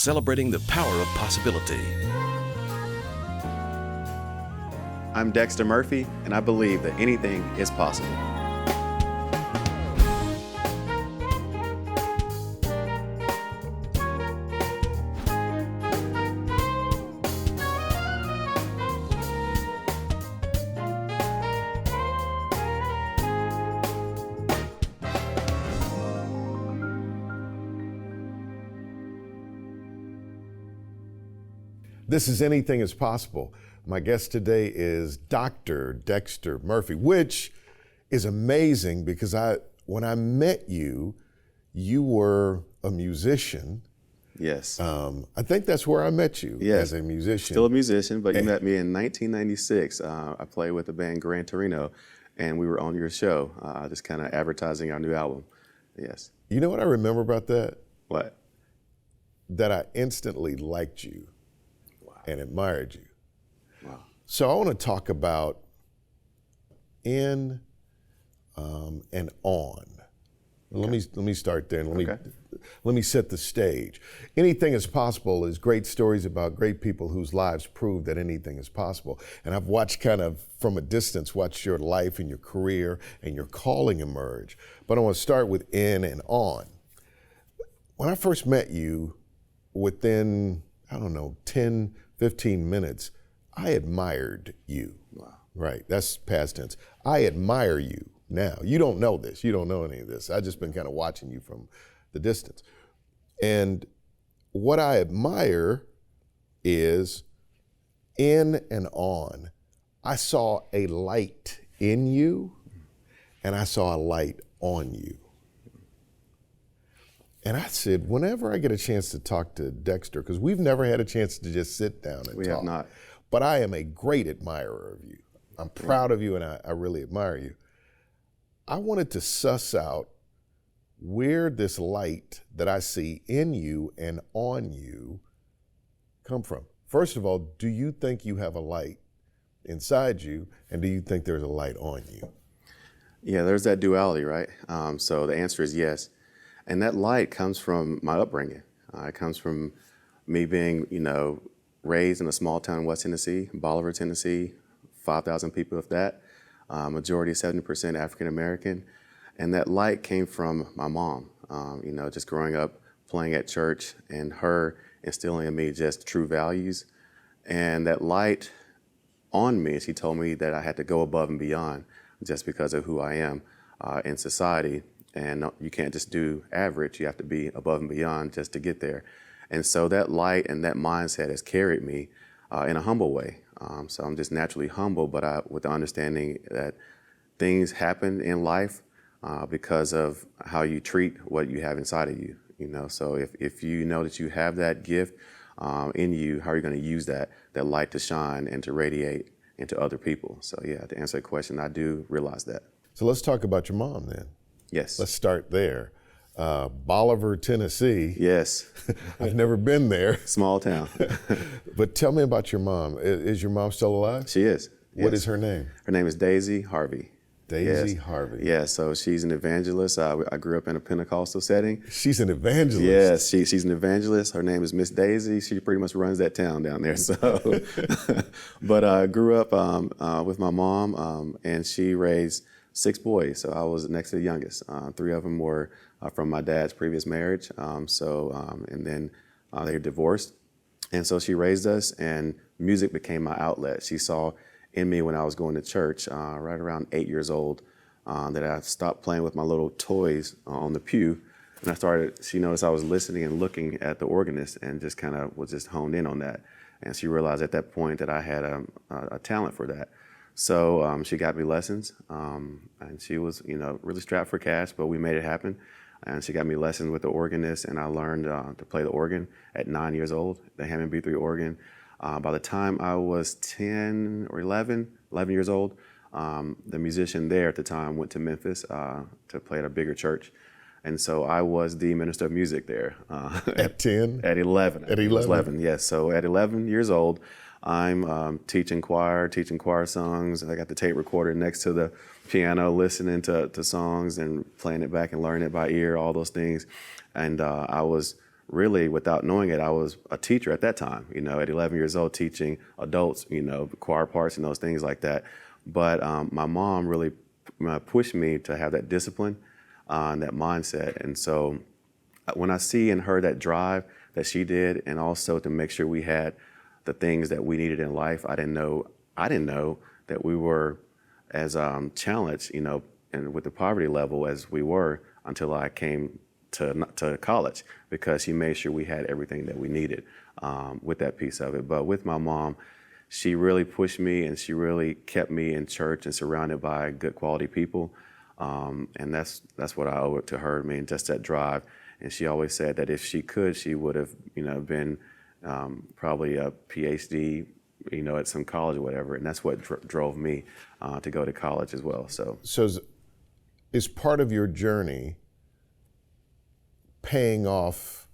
celebrating the power of possibility. I'm Dexter Murphy, and I believe that anything is possible. This is Anything is Possible. My guest today is Dr. Dexter Murphy, which is amazing because when I met you, you were a musician. Yes. I think that's where I met you, as a musician. Still a musician, but you met me in 1996. I played with the band Gran Torino, and we were on your show, just kind of advertising our new album. Yes. You know what I remember about that? What? That I instantly liked you. And admired you. Wow. So I want to talk about in and on. Okay. Let me start there. And let me set the stage. Anything is Possible is great stories about great people whose lives prove that anything is possible. And I've watched kind of from a distance, watched your life and your career and your calling emerge. But I want to start with in and on. When I first met you, within, 10-15 minutes, I admired you. Wow. Right, that's past tense. I admire you now. You don't know this. You don't know any of this. I've just been kind of watching you from the distance. And what I admire is in and on. I saw a light in you and I saw a light on you. And I said, whenever I get a chance to talk to Dexter, because we've never had a chance to just sit down and talk. We have not. But I am a great admirer of you. I'm proud of you and I really admire you. I wanted to suss out where this light that I see in you and on you come from. First of all, do you think you have a light inside you, and do you think there's a light on you? Yeah, there's that duality, right? So the answer is yes. And that light comes from my upbringing. It comes from me being, raised in a small town in West Tennessee, Bolivar, Tennessee, 5,000 people of that, majority 70% African American. And that light came from my mom, just growing up, playing at church, and her instilling in me just true values. And that light on me, she told me that I had to go above and beyond just because of who I am in society. And you can't just do average, you have to be above and beyond just to get there. And so that light and that mindset has carried me in a humble way. So I'm just naturally humble, but with the understanding that things happen in life because of how you treat what you have inside of you. So if you know that you have that gift in you, how are you going to use that light to shine and to radiate into other people? So yeah, to answer that question, I do realize that. So let's talk about your mom then. Yes. Let's start there. Bolivar, Tennessee. Yes. I've never been there. Small town. But tell me about your mom. Is your mom still alive? She is. What yes. is her name? Her name is Daisy Harvey. Daisy yes. Harvey. Yeah, so she's an evangelist. I grew up in a Pentecostal setting. She's an evangelist? Yes, she's an evangelist. Her name is Miss Daisy. She pretty much runs that town down there. So, but I grew up with my mom, and she raised 6 boys. So I was next to the youngest. 3 of them were from my dad's previous marriage. And then they divorced. And so she raised us, and music became my outlet. She saw in me when I was going to church, right around 8 years old, that I stopped playing with my little toys on the pew. And she noticed I was listening and looking at the organist and just kind of was just honed in on that. And she realized at that point that I had a talent for that. So she got me lessons, and she was, really strapped for cash, but we made it happen. And she got me lessons with the organist, and I learned to play the organ at 9 years old, the Hammond B3 organ. By the time I was 10 or 11 years old, the musician there at the time went to Memphis to play at a bigger church. And so I was the minister of music there. At 10? At 11. At 11? Yes. So at 11 years old, I'm teaching choir songs. I got the tape recorder next to the piano, listening to songs and playing it back and learning it by ear, all those things. And I was really, without knowing it, I was a teacher at that time, at 11 years old, teaching adults, choir parts and those things like that. But my mom really pushed me to have that discipline and that mindset. And so when I see in her that drive that she did, and also to make sure we had the things that we needed in life, I didn't know that we were as challenged, and with the poverty level as we were until I came to college, because she made sure we had everything that we needed with that piece of it. But with my mom, she really pushed me, and she really kept me in church and surrounded by good quality people. And that's what I owe it to her. I mean, just that drive. And she always said that if she could, she would have, been probably a PhD, at some college or whatever. And that's what drove me to go to college as well. So is part of your journey paying off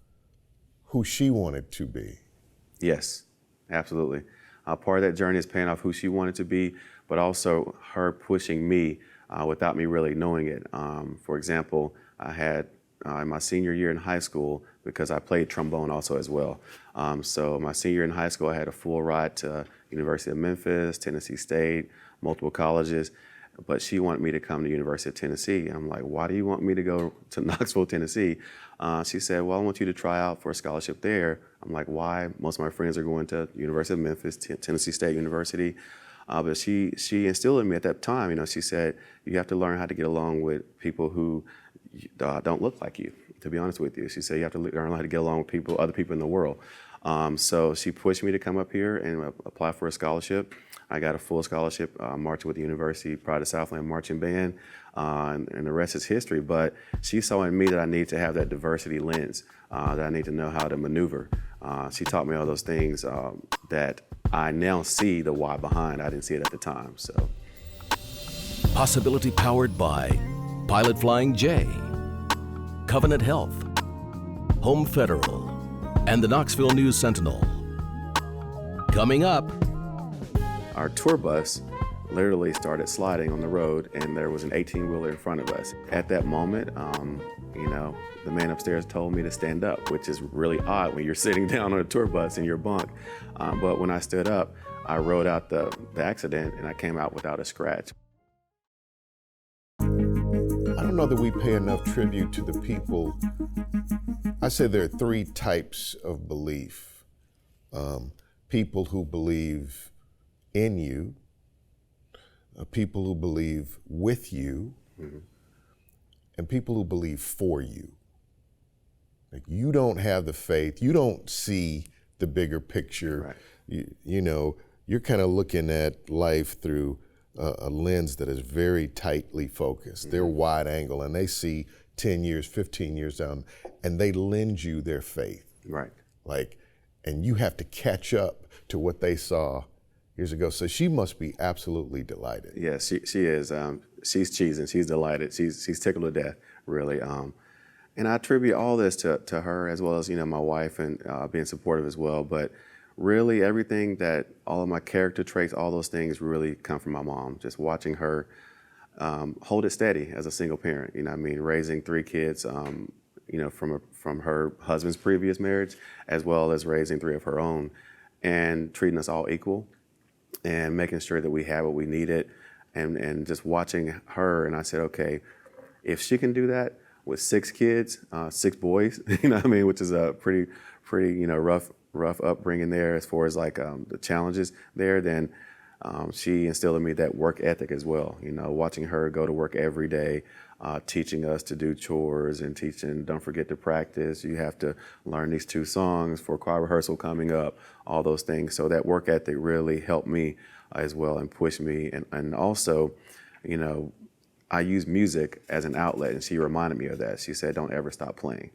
who she wanted to be? Yes, absolutely. Part of that journey is paying off who she wanted to be, but also her pushing me without me really knowing it. For example, I had in my senior year in high school, because I played trombone also as well. So my senior year in high school, I had a full ride to University of Memphis, Tennessee State, multiple colleges. But she wanted me to come to University of Tennessee. I'm like, why do you want me to go to Knoxville, Tennessee? She said, well, I want you to try out for a scholarship there. I'm like, why? Most of my friends are going to University of Memphis, Tennessee State University. But she instilled in me at that time, she said, you have to learn how to get along with people who don't look like you, to be honest with you. She said, you have to learn how to get along with other people in the world. So she pushed me to come up here and apply for a scholarship. I got a full scholarship, marching with the University Pride of Southland Marching Band, and the rest is history. But she saw in me that I need to have that diversity lens, that I need to know how to maneuver. She taught me all those things that I now see the why behind. I didn't see it at the time. So, Possibility powered by Pilot Flying J, Covenant Health, Home Federal, and the Knoxville News Sentinel. Coming up, our tour bus literally started sliding on the road, and there was an 18-wheeler in front of us. At that moment, the man upstairs told me to stand up, which is really odd when you're sitting down on a tour bus in your bunk. But when I stood up, I rode out the accident, and I came out without a scratch. I don't know that we pay enough tribute to the people. I say there are three types of belief. People who believe in you, people who believe with you, mm-hmm. and people who believe for you. Like, you don't have the faith, you don't see the bigger picture. Right. You're kind of looking at life through a lens that is very tightly focused. Mm-hmm. They're wide angle, and they see 10 years, 15 years down, and they lend you their faith. Right. And you have to catch up to what they saw years ago. So she must be absolutely delighted. Yes, she is. She's cheesing. She's delighted. She's tickled to death, really. And I attribute all this to her, as well as my wife, and being supportive as well. But really, everything that all of my character traits, all those things really come from my mom. Just watching her hold it steady as a single parent. Raising three kids. From her husband's previous marriage, as well as raising three of her own, and treating us all equal, and making sure that we have what we needed, and just watching her. And I said, okay, if she can do that with 6 kids, 6 boys, which is a pretty rough upbringing there as far as the challenges there, then she instilled in me that work ethic as well. Watching her go to work every day, teaching us to do chores, and teaching, don't forget to practice. You have to learn these 2 songs for choir rehearsal coming up, all those things. So that work ethic really helped me as well, and pushed me. And also, I use music as an outlet, and she reminded me of that. She said, don't ever stop playing.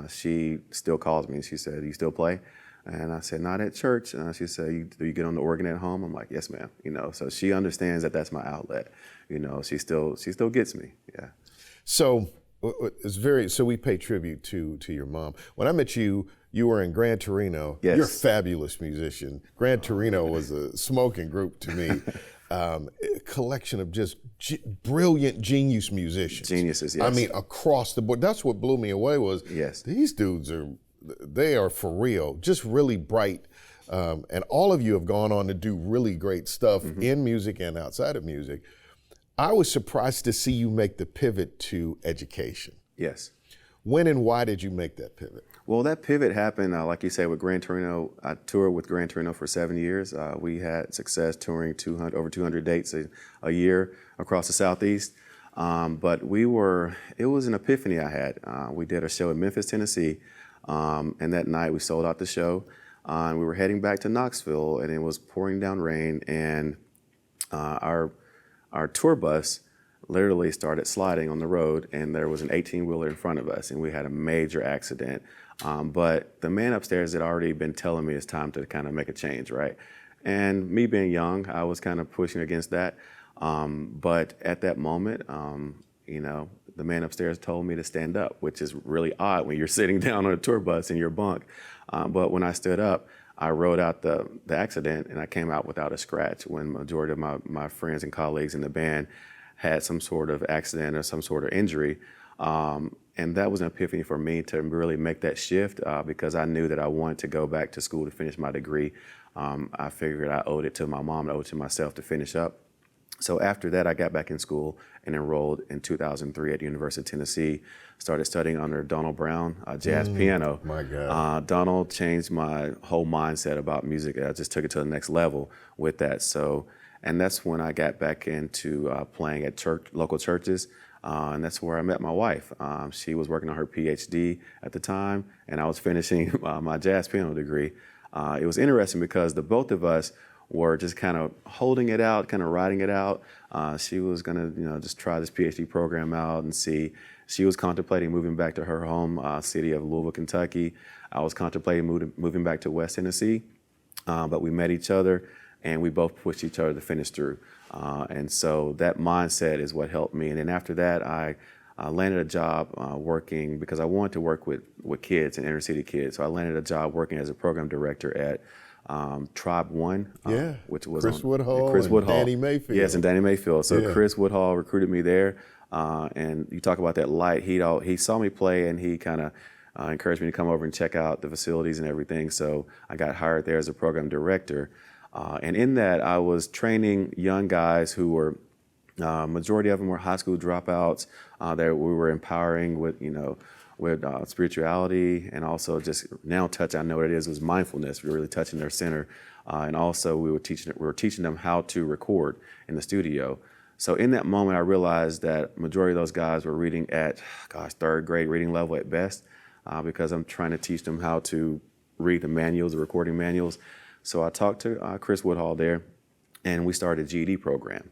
She still calls me and she said, you still play? And I said, not at church. She said, do you get on the organ at home? I'm like, yes, ma'am. So she understands that that's my outlet. She still gets me. Yeah. So so we pay tribute to your mom. When I met you, you were in Gran Torino. Yes. You're a fabulous musician. Gran Torino was a smoking group to me. A collection of just brilliant genius musicians. Geniuses, yes. Across the board. That's what blew me away was, yes, these dudes are they are for real, just really bright. And all of you have gone on to do really great stuff in music and outside of music. I was surprised to see you make the pivot to education. Yes. When and why did you make that pivot? Well, that pivot happened, like you said, with Gran Torino. I toured with Gran Torino for 7 years. We had success touring over 200 dates a year across the Southeast. But it was an epiphany I had. We did a show in Memphis, Tennessee, and that night we sold out the show. And we were heading back to Knoxville, and it was pouring down rain, and our tour bus literally started sliding on the road, and there was an 18-wheeler in front of us, and we had a major accident. But the man upstairs had already been telling me it's time to kind of make a change, right? And me being young, I was kind of pushing against that. But at that moment, the man upstairs told me to stand up, which is really odd when you're sitting down on a tour bus in your bunk. But when I stood up, I rode out the accident, and I came out without a scratch, when majority of my friends and colleagues in the band had some sort of accident or some sort of injury. And that was an epiphany for me to really make that shift, because I knew that I wanted to go back to school to finish my degree. I figured I owed it to my mom, I owed it to myself to finish up. So after that, I got back in school and enrolled in 2003 at the University of Tennessee. Started studying under Donald Brown, jazz piano. My God. Donald changed my whole mindset about music. I just took it to the next level with that. And that's when I got back into playing at local churches. And that's where I met my wife. She was working on her PhD at the time, and I was finishing my jazz piano degree. It was interesting because the both of us were just kind of holding it out, kind of riding it out. She was gonna, just try this PhD program out and see. She was contemplating moving back to her home city of Louisville, Kentucky. I was contemplating moving back to West Tennessee, but we met each other, and we both pushed each other to finish through. And so that mindset is what helped me. And then after that, I landed a job working, because I wanted to work with kids and inner city kids. So I landed a job working as a program director at Tribe One, which was Chris Woodhall and Danny Mayfield. Yes, and Danny Mayfield. So Chris Woodhall recruited me there. And you talk about that light. He saw me play, and he kind of encouraged me to come over and check out the facilities and everything. So I got hired there as a program director. And in that, I was training young guys who were, majority of them were high school dropouts, that we were empowering with spirituality, and also just now I know what it is, was mindfulness. We were really touching their center. And also we were teaching them how to record in the studio. So in that moment, I realized that majority of those guys were reading at, third grade reading level at best, because I'm trying to teach them how to read the manuals, the recording manuals. So I talked to Chris Woodhall there, and we started a GED program.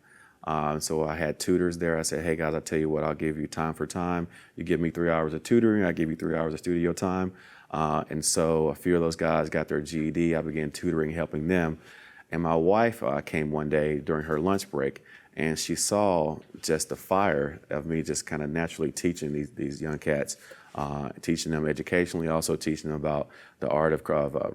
So I had tutors there. I said, hey guys, I'll tell you what, I'll give you time for time. You give me 3 hours of tutoring, I give you 3 hours of studio time. And so a few of those guys got their GED. I began tutoring, helping them. And my wife came one day during her lunch break, and she saw just the fire of me just kind of naturally teaching these young cats, teaching them educationally, also teaching them about the art of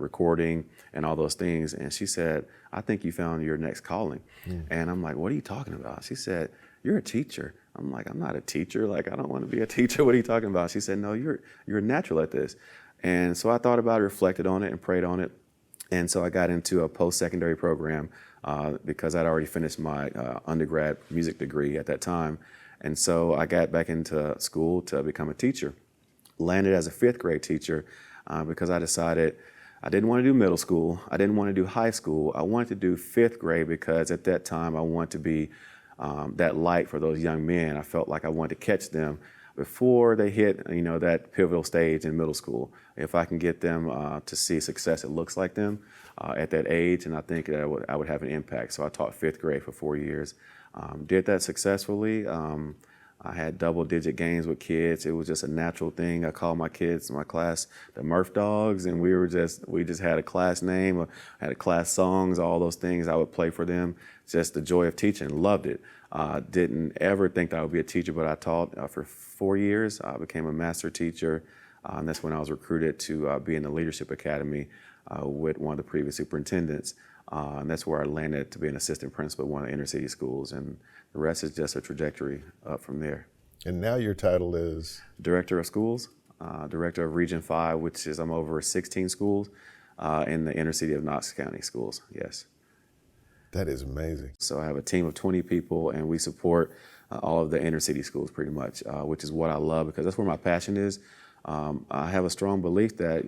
recording and all those things. And she said, I think you found your next calling. And I'm like, what are you talking about? She said, you're a teacher. I'm like, I'm not a teacher. Like, I don't want to be a teacher. What are you talking about? She said, no, you're natural at this. And so I thought about it, reflected on it, and prayed on it. And so I got into a post-secondary program because I'd already finished my undergrad music degree at that time. And so I got back into school to become a teacher. Landed as a 5th grade teacher because I decided I didn't want to do middle school. I didn't want to do high school. I wanted to do 5th grade because at that time I wanted to be that light for those young men. I felt like I wanted to catch them before they hit, that pivotal stage in middle school. If I can get them to see success that looks like them at that age, and I think that I would have an impact. So I taught 5th grade for 4 years. Did that successfully. I had double-digit gains with kids. It was just a natural thing. I called my kids, my class, the Murph Dogs, and we just had a class name, had a class songs, all those things I would play for them. Just the joy of teaching, loved it. Didn't ever think that I would be a teacher, but I taught for 4 years. I became a master teacher, and that's when I was recruited to be in the Leadership Academy with one of the previous superintendents. And that's where I landed to be an assistant principal at one of the inner city schools. And the rest is just a trajectory up from there. And now your title is? Director of Schools. director of Region 5, which is I'm over 16 schools in the inner city of Knox County schools, yes. That is amazing. So I have a team of 20 people, and we support all of the inner city schools pretty much, which is what I love because that's where my passion is. I have a strong belief that,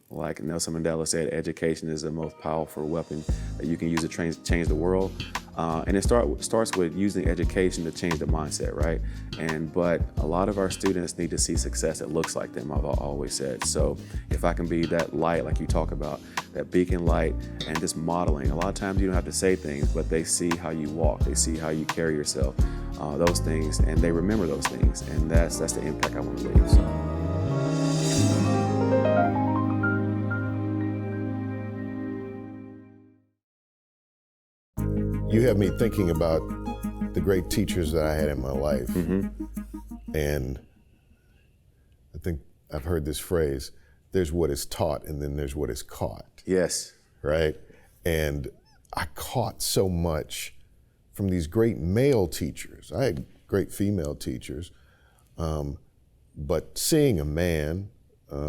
like Nelson Mandela said, education is the most powerful weapon that you can use to change the world. And it starts with using education to change the mindset, right? But a lot of our students need to see success that looks like them, I've always said. So if I can be that light, like you talk about, that beacon light, and just modeling. A lot of times you don't have to say things, but they see how you walk, they see how you carry yourself, those things, and they remember those things. And that's the impact I want to leave. So. You have me thinking about the great teachers that I had in my life. And I think I've heard this phrase, there's what is taught and then there's what is caught. Yes. Right? And I caught so much from these great male teachers. I had great female teachers, but seeing a man,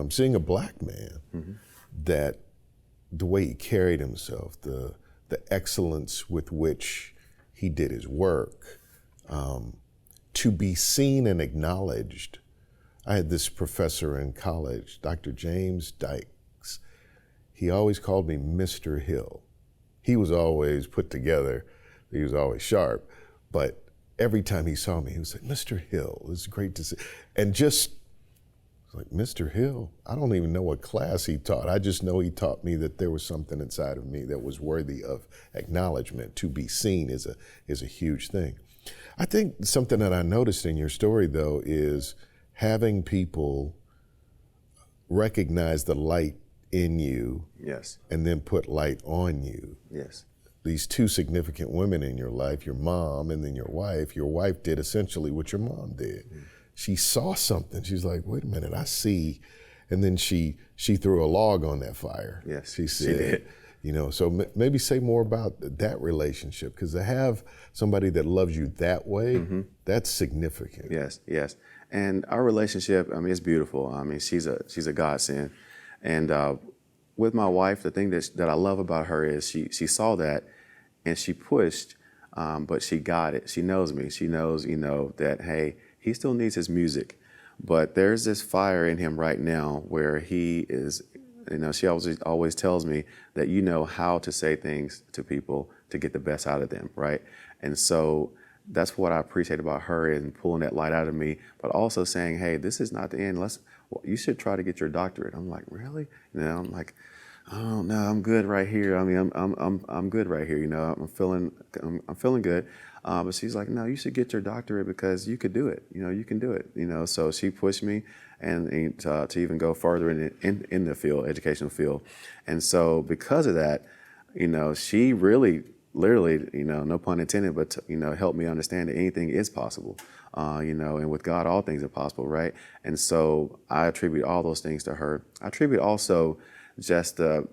seeing a black man, that the way he carried himself, the excellence with which he did his work, to be seen and acknowledged. I had this professor in college, Dr. James Dykes. He always called me Mr. Hill. He was always put together, he was always sharp, but every time he saw me, he would say, Mr. Hill, it's great to see. And just like, Mr. Hill, I don't even know what class he taught. I just know he taught me that there was something inside of me that was worthy of acknowledgement. To be seen is a huge thing. I think something that I noticed in your story, though, is having people recognize the light in you, yes, and then put light on you. Yes. These two significant women in your life, your mom and then your wife. Your wife did essentially what your mom did. She saw something. She's like, wait a minute, I see. And then she threw a log on that fire. Yes, she said, she did. So maybe say more about that relationship, because to have somebody that loves you that way, that's significant. Yes, yes. And our relationship, I mean, it's beautiful. I mean, she's a godsend. And with my wife, the thing that I love about her is she saw that and she pushed, but she got it. She knows me. She knows, that, hey, he still needs his music, but there's this fire in him right now where he is, she always tells me that you know how to say things to people to get the best out of them, right? And so that's what I appreciate about her, and pulling that light out of me, but also saying, hey, this is not the end. You should try to get your doctorate. I'm like, really? I'm like, oh no, I'm good right here. I mean, I'm good right here. I'm feeling good. But she's like, no, you should get your doctorate because you could do it. You can do it. So she pushed me and to even go further in the field, educational field. And so because of that, she really, literally, no pun intended, but helped me understand that anything is possible. And with God, all things are possible, right? And so I attribute all those things to her. I attribute also just the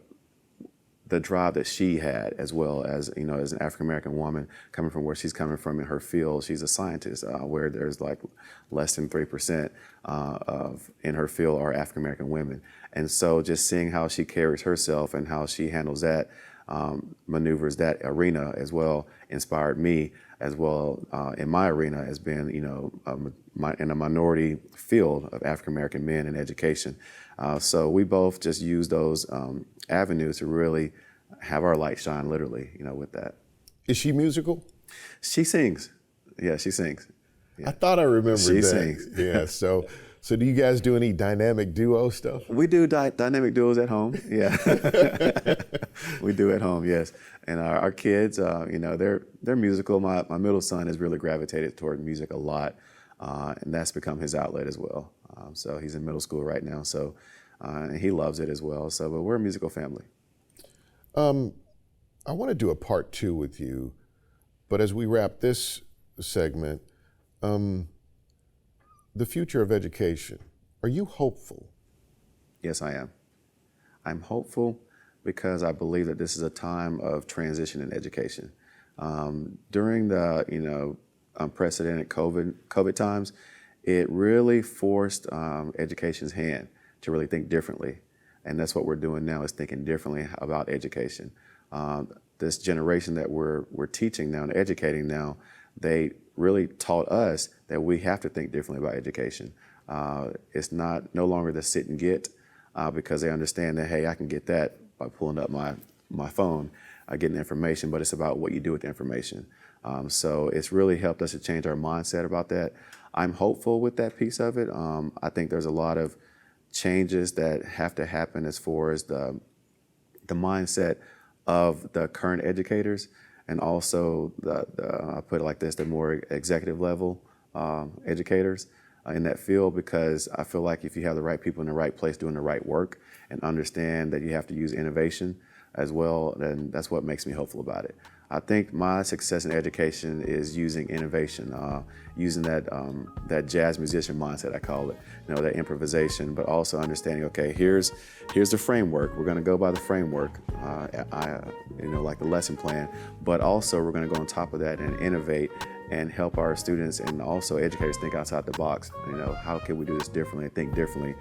drive that she had, as well as, as an African-American woman coming from where she's coming from in her field. She's a scientist, where there's like less than 3% in her field are African-American women. And so just seeing how she carries herself and how she handles that, maneuvers that arena as well, inspired me as well in my arena as being, in a minority field of African-American men in education. So we both just use those avenues to really have our light shine, literally, with that. Is she musical? She sings. Yeah, she sings. Yeah. I thought I remembered she that. Sings. Yeah, so do you guys do any dynamic duo stuff? We do dynamic duos at home, yeah. We do at home, yes. And our kids, they're musical. My middle son has really gravitated toward music a lot, and that's become his outlet as well. So he's in middle school right now, so and he loves it as well. So, but we're a musical family. I want to do a part 2 with you, but as we wrap this segment, the future of education, are you hopeful? Yes, I am. I'm hopeful because I believe that this is a time of transition in education. During the unprecedented COVID times, it really forced education's hand to really think differently. And that's what we're doing now, is thinking differently about education. This generation that we're teaching now and educating now, they really taught us that we have to think differently about education. It's no longer the sit and get, because they understand that, hey, I can get that by pulling up my phone, getting information, but it's about what you do with the information. So it's really helped us to change our mindset about that. I'm hopeful with that piece of it. I think there's a lot of changes that have to happen as far as the mindset of the current educators, and also I put it like this, the more executive level educators in that field, because I feel like if you have the right people in the right place doing the right work and understand that you have to use innovation as well, then that's what makes me hopeful about it. I think my success in education is using innovation, using that jazz musician mindset, I call it, that improvisation, but also understanding, okay, here's the framework. We're going to go by the framework, like the lesson plan, but also we're going to go on top of that and innovate and help our students and also educators think outside the box. How can we do this differently and think differently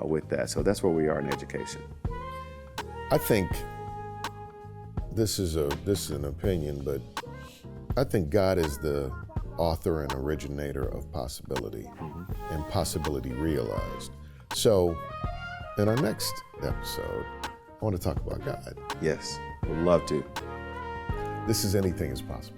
with that? So that's where we are in education. I think this is an opinion, but I think God is the author and originator of possibility and possibility realized. So in our next episode, I want to talk about God. Yes, would love to. This is Anything is Possible.